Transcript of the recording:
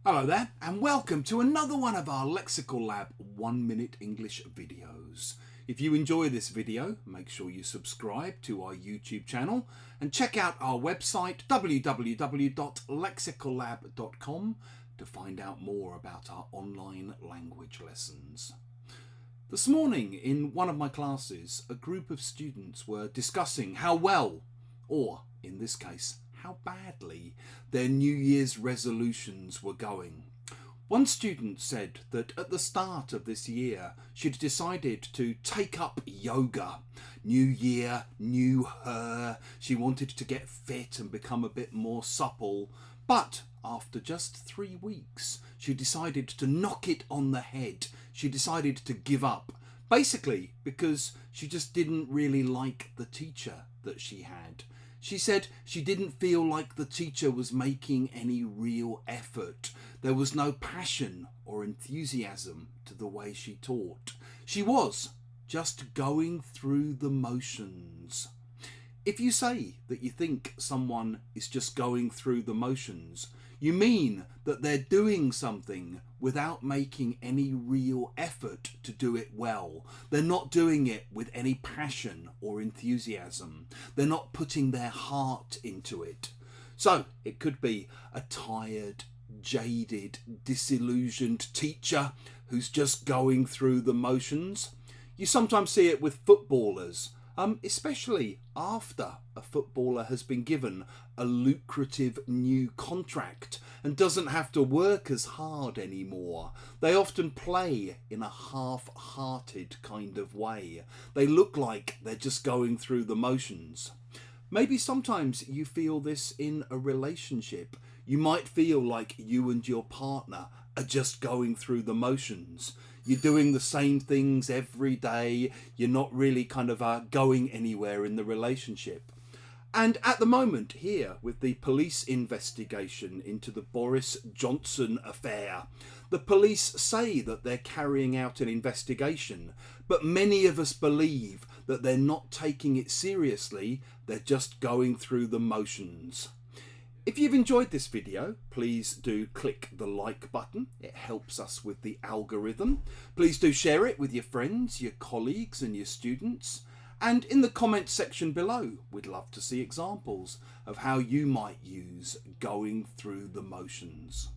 Hello there, and welcome to another one of our Lexical Lab 1 Minute English videos. If you enjoy this video, make sure you subscribe to our YouTube channel and check out our website www.lexicallab.com to find out more about our online language lessons. This morning in one of my classes, a group of students were discussing how well, or in this case, how badly their New Year's resolutions were going. One student said that at the start of this year she'd decided to take up yoga. New year, new her. She wanted to get fit and become a bit more supple. But after just 3 weeks, she decided to knock it on the head. She decided to give up. Basically because she just didn't really like the teacher that she had. She said she didn't feel like the teacher was making any real effort. There was no passion or enthusiasm to the way she taught. She was just going through the motions. If you say that you think someone is just going through the motions, you mean that they're doing something without making any real effort to do it well. They're not doing it with any passion or enthusiasm. They're not putting their heart into it. So it could be a tired, jaded, disillusioned teacher who's just going through the motions. You sometimes see it with footballers, especially after a footballer has been given a lucrative new contract and doesn't have to work as hard anymore. They often play in a half-hearted kind of way. They look like they're just going through the motions. Maybe sometimes you feel this in a relationship. You might feel like you and your partner are just going through the motions. You're doing the same things every day. You're not really going anywhere in the relationship. And at the moment here, with the police investigation into the Boris Johnson affair, the police say that they're carrying out an investigation, but many of us believe that they're not taking it seriously. They're just going through the motions. If you've enjoyed this video, please do click the like button. It helps us with the algorithm. Please do share it with your friends, your colleagues and your students. And in the comments section below, we'd love to see examples of how you might use going through the motions.